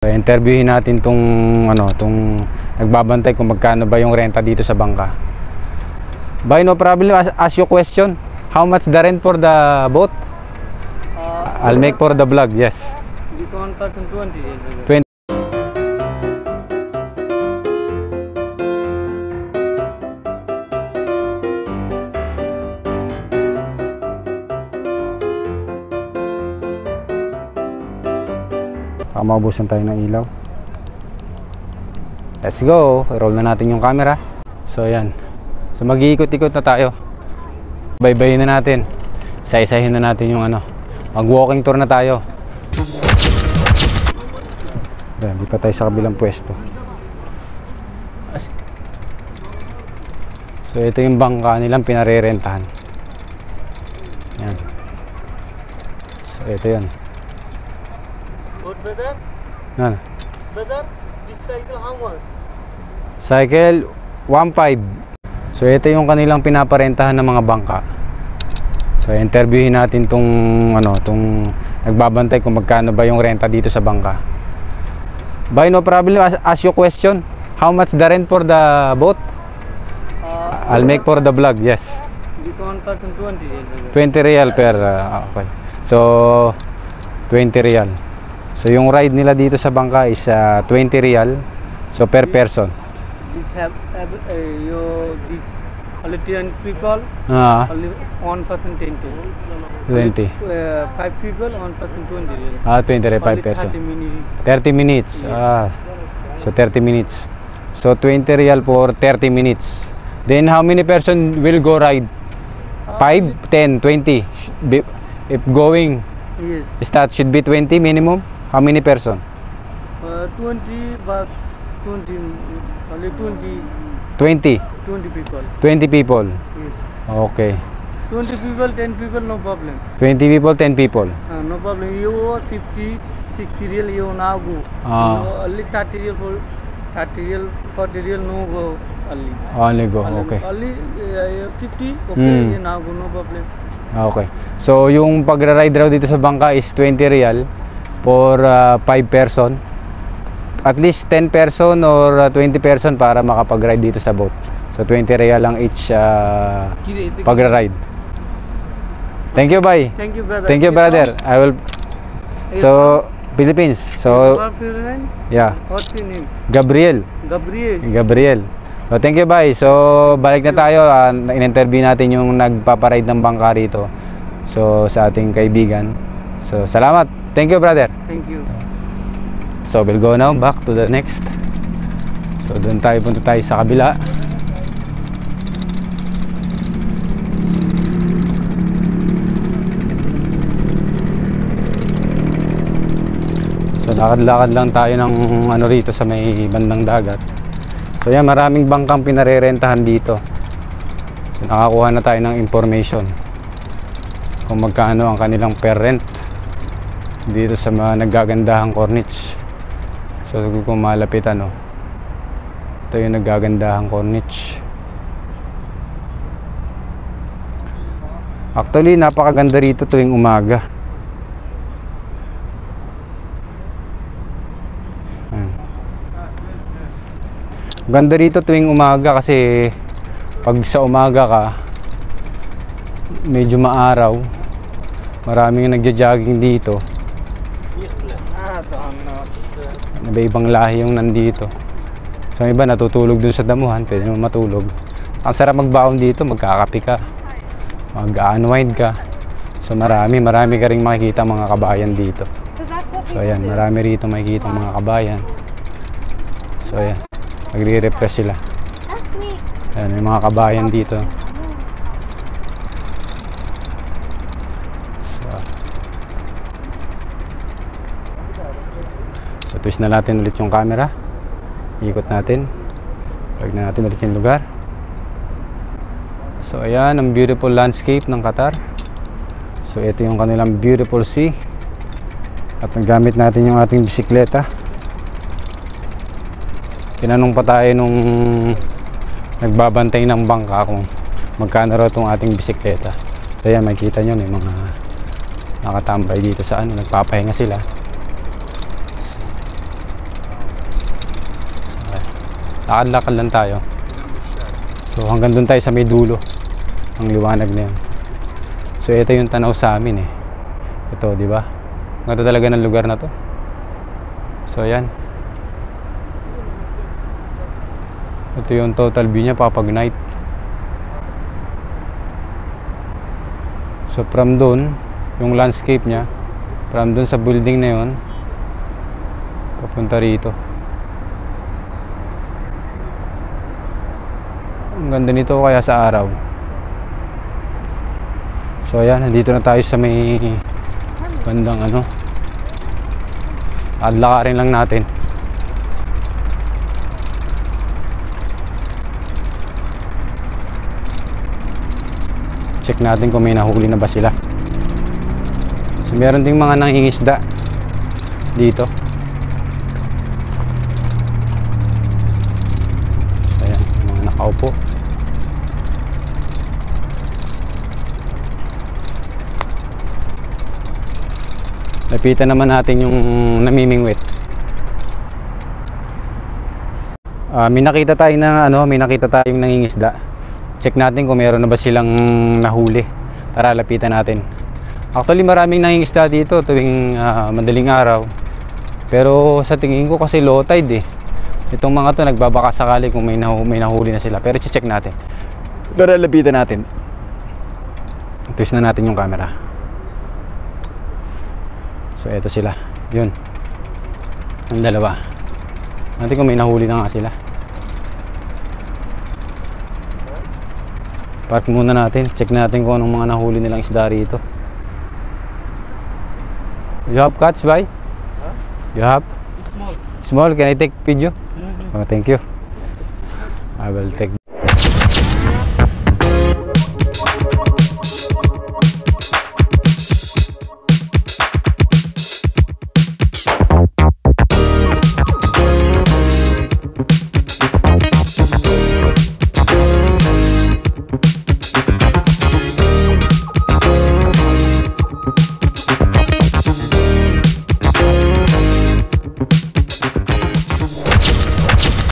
Interviewin natin tong nagbabantay kung magkano ba yung renta dito sa bangka. Bay, no problem, ask you question. How much the rent for the boat? I'll make for the vlog, yes. This one person 20. 20. Maubusan tayo ng ilaw. Let's go. I-roll na natin yung camera. So ayan. So mag-iikot-ikot na tayo. Baybayin na natin. Isa-isahin na natin yung mag-walking tour na tayo. Ayan, di pa tayo sa kabilang pwesto. So ito yung bangka nilang pinarerentahan. Ayan. So ito yan. Brother? Ano? Brother, this cycle how much? Cycle 1.5. So ito yung kanilang pinaparentahan ng mga bangka. So interviewin natin tong nagbabantay kung magkano ba yung renta dito sa bangka. Bay, no problem, ask you question. How much the rent for the boat? I'll make for the vlog, yes. This one person 20. 20 real per okay. So 20 real. So yung ride nila dito sa bangka is 20 real. So per person. This have this only 10 people. Only one person 20. 20. 5 people, one person 20 real. 20 real, 5 person. 30 minutes. Yes. So 30 minutes. So 20 real for 30 minutes. Then how many person will go ride? 5, 10, 20. If going, Yes. start should be 20 minimum. How many person? 20, but 20, only 20. 20. 20 people. 20 people. Yes. Okay. 20 people, 10 people, no problem. 20 people, 10 people. No problem. You 50, 60 real, you now go. Only 30 real, 30 real, 40 real, no go. Only go. Okay. Only 50, okay, you now go, no problem. Okay. So yung pagra-ride raw dito sa bangka is 20 real for 5 person. At least 10 person or 20 person para makapag-ride dito sa boat. So 20 real lang each pagra-ride. Thank you, bye. Thank you, brother. Thank you, brother. I will. So Philippines. So What's your name? yeah, What's your name? Gabriel. Gabriel. So thank you, bye. So balik na tayo. In-interview natin yung nagpaparide ng bangka rito. So sa ating kaibigan. So salamat. Thank you, brother. Thank you. So we'll go now back to the next. So doon tayo, punta tayo sa kabila. So lakad-lakad lang tayo ng rito sa may bandang dagat. So yan, maraming bangkang pinarerentahan dito. So nakakuha na tayo ng information kung magkano ang kanilang per rent dito sa mga naggagandahang corniche. So kung malapit ito yung naggagandahang corniche. Actually napakaganda rito tuwing umaga. Ganda rito tuwing umaga kasi pag sa umaga ka medyo maaraw, maraming nagja-jogging dito. Iba-ibang lahi yung nandito. So iba natutulog dun sa damuhan, pwede naman matulog. Ang sarap magbaon dito, magkakape ka, mag-unwind ka. So marami ka ring makikita mga kabayan dito. So ayan, marami rito makikita mga kabayan. So ayan, nagre-refresh sila. Ayan, may mga kabayan dito. So twist na natin ulit yung camera. Ikot natin. Plug na natin ulit yung lugar. So ayan, ang beautiful landscape ng Qatar. So ito yung kanilang beautiful sea. At nagamit natin yung ating bisikleta. Tinanong pa tayo nung nagbabantay ng bangka kung magkano raw itong ating bisikleta. So ayan, makikita nyo may mga nakatambay dito sa nagpapahinga sila. Lakad-lakad lang tayo. So hanggang dun tayo sa may dulo. Ang liwanag na yun. So ito yung tanaw sa amin eh. Ito, di ba? Ganda talaga ng lugar na to. So ayan. Ito yung total view niya kapag night. So from doon, yung landscape niya, from doon sa building na yun, papunta rito. Ang ganda nito kaya sa araw. So ayan, nandito na tayo sa may bandang ano. Lakarin lang natin. Check natin kung may nahuli na ba sila. So meron ding mga nangingisda dito. Ayan, mga nakaupo. Lapitan naman natin yung namimingwit. May nakita tayong nangingisda. Check natin kung meron na ba silang nahuli. Tara, lapitan natin. Actually, maraming nangingisda dito tuwing madaling araw. Pero sa tingin ko kasi low tide eh. Itong mga to nagbabaka sakali kung may nahuli na sila. Pero check natin. Tara, lapitan natin. Twist na natin yung camera. So eto sila. Yun. Ang dalawa. Natin kung may nahuli na nga sila. Park muna natin. Check natin kung anong mga nahuli nilang isda rito. You have catch, bye? Huh? You have? Small. Small? Can I take video? Mm-hmm. Oh, thank you. I will take